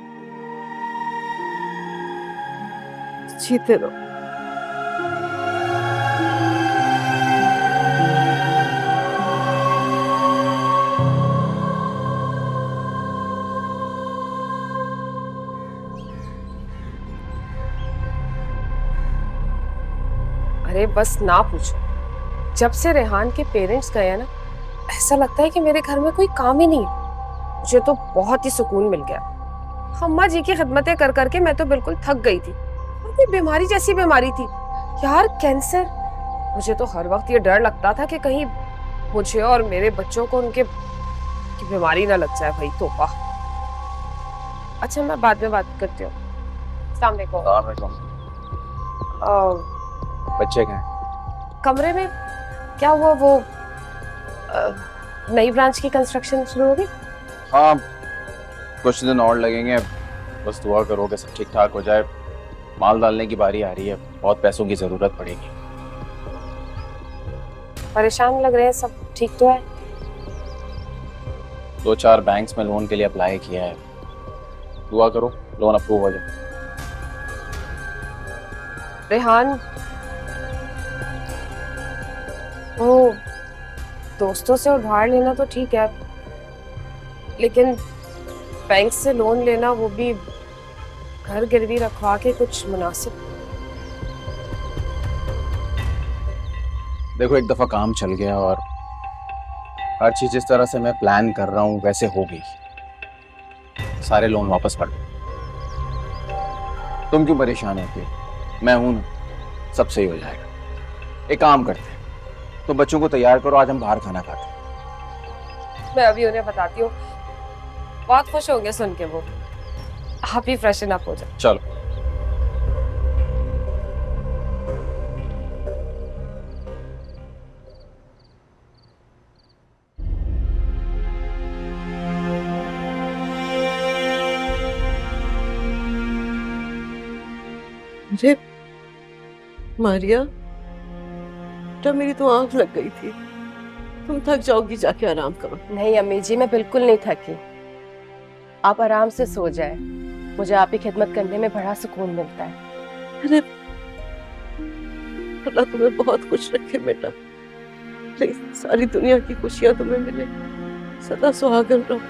जीते रहो। अरे बस ना पूछो, जब से रेहान के पेरेंट्स गए हैं ना, ऐसा लगता है कि मेरे घर में कोई काम ही नहीं है। मुझे तो बहुत ही सुकून मिल गया। अम्मा जी की खिदमतें कर करके मैं तो बिल्कुल थक गई थी। और कोई बीमारी जैसी बीमारी थी यार, कैंसर। मुझे तो हर वक्त ये डर लगता था कि कहीं मुझे और मेरे बच्चों को उनके की बीमारी ना लग जाए। भाई तोबा। अच्छा, मैं बाद में बात करती हूँ। अस्सलाम वालेकुम। बच्चे कहाँ? कमरे में। क्या हुआ, वो नई ब्रांच की कंस्ट्रक्शन शुरू होगी? हाँ, कुछ दिन और लगेंगे। बस दुआ करो कि सब ठीक ठाक हो जाए। माल डालने की बारी आ रही है, बहुत पैसों की जरूरत पड़ेगी। परेशान लग रहे हैं, सब ठीक तो है? 2-4 बैंक्स में लोन के लिए अप्लाई किया है। दुआ करो लोन अप्रूव हो जाए। रेहान, वो दोस्तों से उधार लेना तो ठीक है, लेकिन बैंक से लोन लेना, वो भी घर गिरवी रखवा के, कुछ मुनासिब? देखो, एक दफा काम चल गया और हर चीज जिस तरह से मैं प्लान कर रहा हूँ वैसे हो गई। सारे लोन वापस कर दो। तुम क्यों परेशान होती हो? मैं हूं ना, सब सही हो जाएगा। एक काम करते हैं, तो बच्चों को तैयार करो, आज हम बाहर खाना खाते हैं। मैं अभी उन्हें बताती हूँ, बहुत खुश होंगे सुन के वो। आप ही फ्रेशन अप हो जाए। चलो। अरे मारिया बेटा, मेरी तो आंख लग गई थी। तुम थक जाओगी, जाके आराम करो। नहीं अम्मी जी, मैं बिल्कुल नहीं थकी। आप आराम से सो जाए, मुझे आपकी खिदमत करने में बड़ा सुकून मिलता है। अरे अल्लाह तुम्हें बहुत खुश रखे बेटा। प्लीज सारी दुनिया की खुशियां तुम्हें मिले, सदा सुहागन रहो,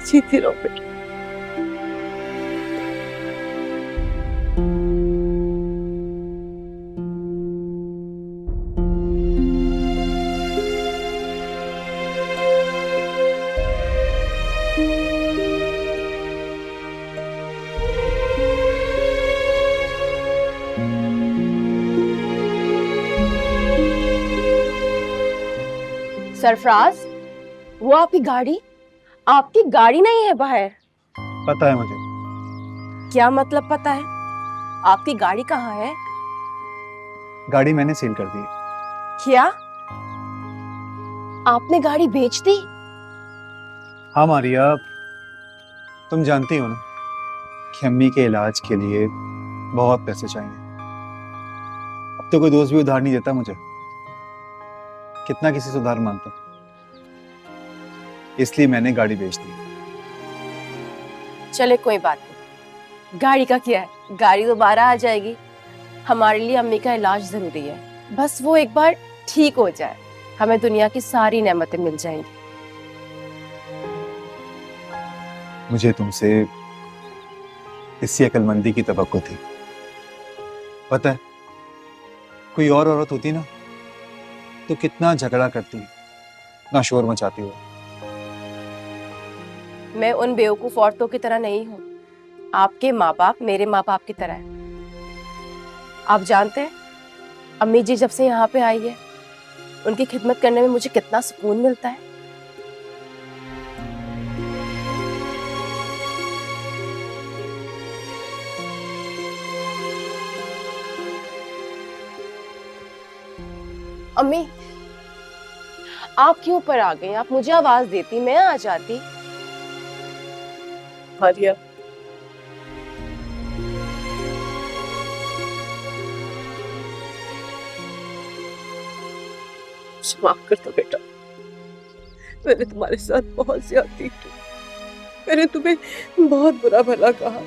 जीती रहो बेटा। सरफराज, वो आपकी गाड़ी नहीं है बाहर। पता है मुझे। क्या मतलब पता है? आपकी गाड़ी कहाँ है? गाड़ी मैंने सील कर दी। क्या आपने गाड़ी बेच दी? हाँ मारिया, तुम जानती हो ना कि अम्मी के इलाज के लिए बहुत पैसे चाहिए। अब तो कोई दोस्त भी उधार नहीं देता मुझे, कितना किसी से उधार मांगता, इसलिए मैंने गाड़ी बेच दी। चले कोई बात नहीं, गाड़ी का क्या है, गाड़ी दोबारा आ जाएगी। हमारे लिए अम्मी का इलाज जरूरी है, बस वो एक बार ठीक हो जाए, हमें दुनिया की सारी नेमतें मिल जाएंगी। मुझे तुमसे इसी अक्लमंदी की तवक्को थी। पता है, कोई और औरत होती ना तो कितना झगड़ा करती, ना शोर मचाती हो। मैं उन बेवकूफ औरतों की तरह नहीं हूँ। आपके माँ बाप मेरे माँ बाप की तरह है। आप जानते हैं, अम्मी जी जब से यहाँ पे आई है, उनकी खिदमत करने में मुझे कितना सुकून मिलता है। अम्मी, आप क्यों ऊपर आ गई? आप मुझे आवाज देती, मैं आ जाती। मारिया, मुझे माफ कर दो बेटा, मैंने तुम्हारे साथ बहुत ज्यादती की। मैंने तुम्हें बहुत बुरा भला कहा,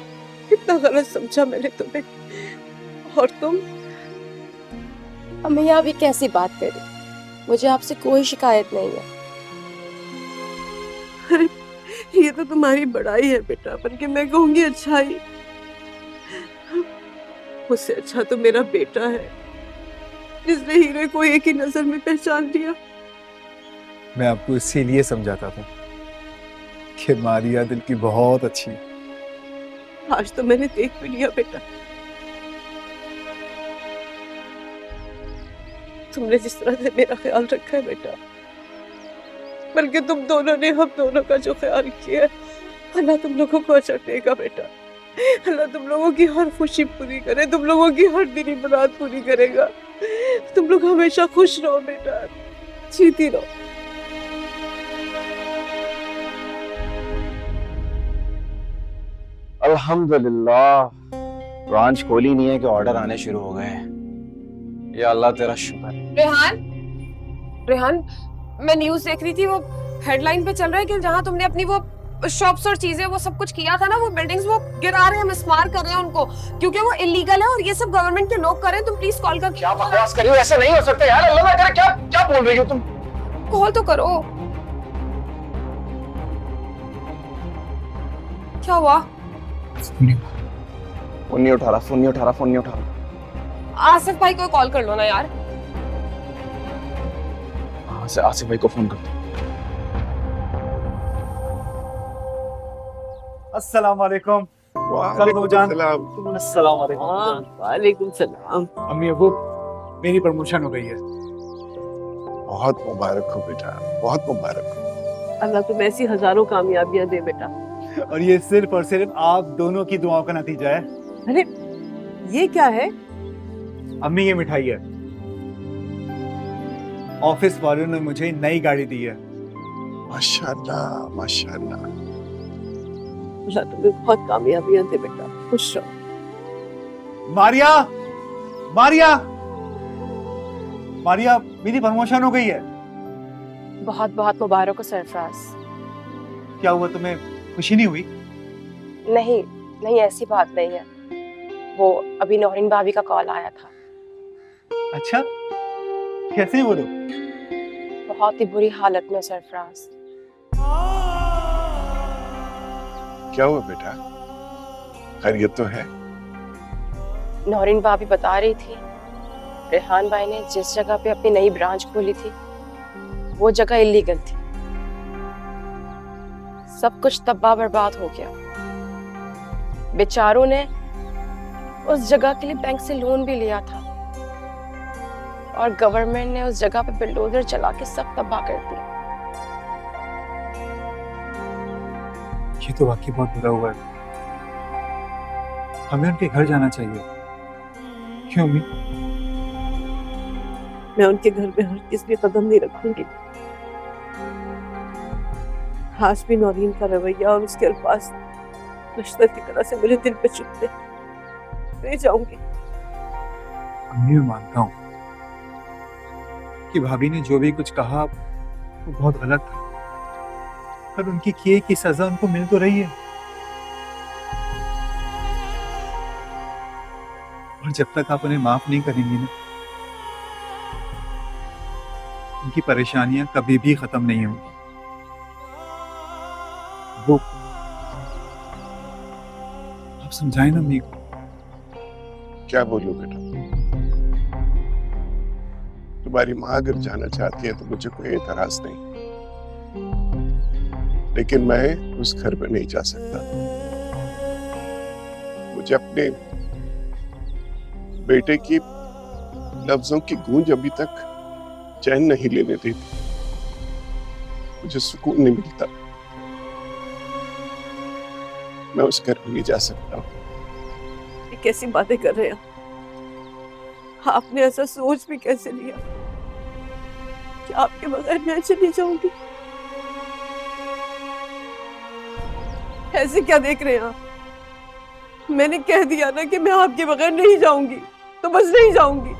कितना गलत समझा मैंने तुम्हें। और तुम अम्मी, आप ये कैसी बात कर रही? मुझे आपसे कोई शिकायत नहीं है। अरे ये तो तुम्हारी बड़ाई है बेटा, बल्कि मैं कहूंगी अच्छाई। मुझसे अच्छा तो मेरा बेटा है, जिसने हीरे को एक ही नजर में पहचान लिया। मैं आपको इसीलिए समझाता था कि मारिया दिल की बहुत अच्छी है। आज तो मैंने देख भी लिया बेटा, तुमने जिस तरह से मेरा ख्याल रखा है बेटा, बल्कि तुम दोनों ने हम दोनों का जो ख्याल किया है, अल्लाह तुम लोगों को अजर देगा बेटा। अल्लाह तुम लोगों की हर खुशी पूरी करे, तुम लोगों की हर दिली मुराद पूरी करेगा। तुम लोग हमेशा खुश रहो बेटा, जीती रहो। अल्हम्दुलिल्लाह, ब्रांच खोली नहीं है कि ऑर्डर आने शुरू हो गए। या अल्लाह तेरा शुक्र है। रेहान, मैं न्यूज़ देख रही थी, वो हेडलाइन पे चल रहा है कि जहाँ तुमने अपनी वो शॉप्स और चीजें वो सब कुछ किया था ना, वो बिल्डिंग्स वो गिरा रहे हैं, मिसमार कर रहे हैं उनको, क्योंकि वो इलीगल है और ये सब गवर्नमेंट के लोग कर रहे हैं। तुम प्लीज कॉल कर। क्या बकवास कर रही हो? ऐसा नहीं हो सकता यार, अल्लाह ना करे। क्या क्या बोल रही हो तुम? कॉल तो करो। क्या हुआ? फोन नहीं उठा रहा। आसिफ भाई को कॉल कर लो ना यार। आसिफ भाई को फोन करते। अस्सलाम वालेकुम। वालेकुम सलाम। अम्मी अबू, मेरी प्रमोशन हो गई है। बहुत मुबारक हो बेटा, बहुत मुबारक हो। अल्लाह तुम ऐसी हजारों कामयाबियां दे बेटा। और ये सिर्फ और सिर्फ आप दोनों की दुआओं का नतीजा है। अरे ये क्या है? अम्मी, ये मिठाई है। ऑफिस वालों ने मुझे नई गाड़ी दी है। माशाल्लाह, माशाल्लाह। अल्लाह तुम्हें बहुत कामयाबियां दे बेटा, खुश रहो। मारिया, मारिया, मारिया, मेरी प्रमोशन हो गई है। बहुत बहुत मुबारक हो सरफराज। क्या हुआ, तुम्हें खुशी नहीं हुई? नहीं नहीं, ऐसी बात नहीं है। वो अभी नौरीन भाभी का कॉल आया था। अच्छा, कैसे वो लोग? बहुत ही बुरी हालत में सरफराज। क्या हुआ बेटा, खैरियत तो है? नौरीन भाभी बता रही थी, रेहान भाई ने जिस जगह पे अपनी नई ब्रांच खोली थी, वो जगह इलीगल थी। सब कुछ तबाह बर्बाद हो गया। बेचारों ने उस जगह के लिए बैंक से लोन भी लिया था। और गवर्नमेंट ने उस जगह पे बिल्डोजर चला के सब तबाह कर दिया। ये तो वाकई बहुत बुरा हुआ है। हमें उनके घर जाना चाहिए। क्यों अम्मी? मैं उनके घर में हर किस भी कदम नहीं रखूंगी। आज भी नौरीन का रवैया और उसके अल्फाज नशरत की तरह से मेरे दिल पे चुभते। नहीं जाऊंगी। अम्मी, मैं मानता हूँ कि भाभी ने जो भी कुछ कहा वो बहुत गलत था, पर उनकी किए की सजा उनको मिल तो रही है। और जब तक आप उन्हें माफ नहीं करेंगी ना, उनकी परेशानियां कभी भी खत्म नहीं होंगी। वो आप समझाएं ना अम्मी को। क्या बोलूं बेटा, तुम्हारी माँ अगर जाना चाहती है तो मुझे कोई एतराज नहीं, लेकिन मैं उस घर में नहीं जा सकता। मुझे अपने बेटे की लफ्जों की गूंज अभी तक चैन नहीं लेने देती, मुझे सुकून नहीं मिलता। मैं उस घर में नहीं जा सकता। ये कैसी बातें कर रहे हैं आपने ऐसा सोच भी कैसे लिया कि आपके बगैर मैं चली जाऊंगी? ऐसे क्या देख रहे हैं आप? मैंने कह दिया ना कि मैं आपके बगैर नहीं जाऊंगी, तो बस नहीं जाऊंगी।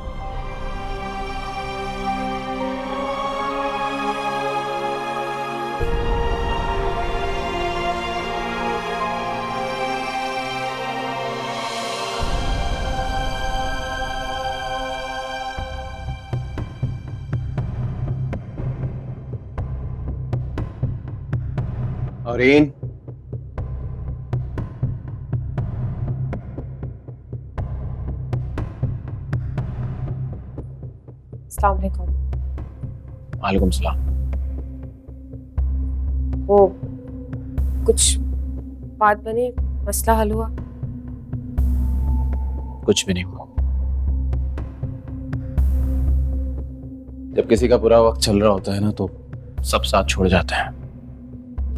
नौरीन, अस्सलाम वालेकुम। वालेकुम सलाम। वो कुछ बात बनी, मसला हल हुआ? कुछ भी नहीं हुआ। जब किसी का बुरा वक्त चल रहा होता है ना, तो सब साथ छोड़ जाते हैं।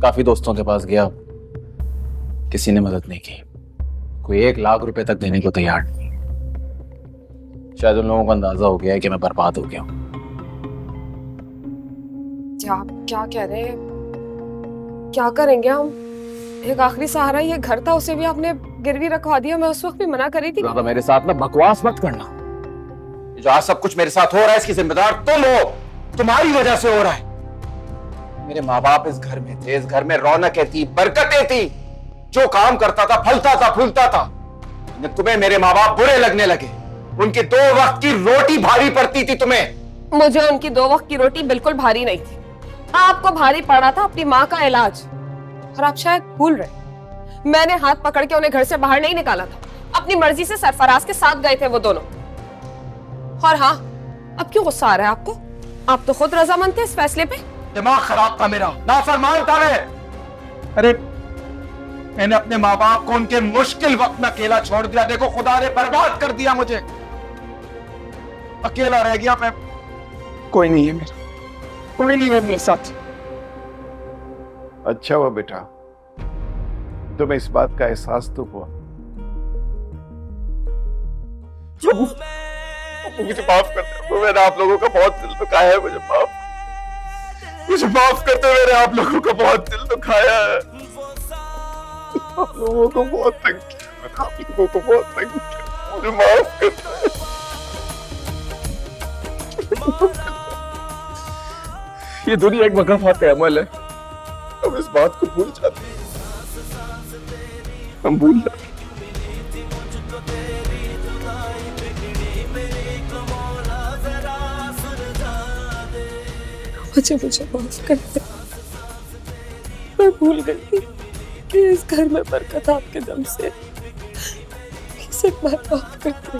काफी दोस्तों के पास गया, किसी ने मदद नहीं की। कोई 1 लाख रुपए तक देने को तैयार नहीं। शायद उन लोगों को अंदाजा हो गया है कि मैं बर्बाद हो गया हूं। आप क्या कह रहे हैं? क्या करेंगे हम? एक आखिरी सहारा ये घर था, उसे भी आपने गिरवी रखवा दिया। मैं उस वक्त भी मना करी थी। ज्यादा मेरे साथ ना बकवास मत करना। ये जो आज सब कुछ मेरे साथ हो रहा है, इसकी जिम्मेदार तुम हो। तुम्हारी वजह से हो रहा है। मेरे माँ बाप इस घर में थे, इस घर में रौनकें थी, बरकतें थी। जो काम करता था फलता था, फूलता था। तुम्हें मेरे माँ बाप बुरे लगने लगे। उनकी 2 वक्त की रोटी भारी पड़ती थी तुम्हें। मुझे उनकी 2 वक्त की रोटी बिल्कुल भारी नहीं थी। आपको भारी पड़ा था अपनी माँ का इलाज, और आप शायद भूल रहे। मैंने हाथ पकड़ के उन्हें घर से बाहर नहीं निकाला था। अपनी मर्जी से सरफराज के साथ गए थे वो दोनों। और हाँ, अब क्यों गुस्सा आ रहा है आपको? आप तो खुद रजामंद थे इस फैसले पे। दिमाग खराब था मेरा, नाफरमान था मैं। अरे मैंने अपने माँ बाप को उनके मुश्किल वक्त में अकेला छोड़ दिया। देखो, खुदा ने बर्बाद कर दिया मुझे। अकेला रह गया मैं। कोई नहीं है मेरा, कोई नहीं है मेरे साथ। अच्छा हुआ बेटा, तुम्हें इस बात का एहसास तो हुआ। मुझे माफ कर दो, मैंने आप लोगों का बहुत दिल दुखाया है। मुझे माफ कर दो, मैंने आप लोगों का बहुत दिल दुखाया है। आप लोगों को बहुत तंग किया, मैंने आप लोगों को बहुत तंग किया। मुझे माफ कर दो। ये दुनिया एक मगरफात का अमल है। हम इस बात को भूल जाते हैं, हम भूल जाते हैं। मुझे माफ कर दे। मैं भूल गई कि इस घर में बरकत आपके दम से। इसे माफ कर दे।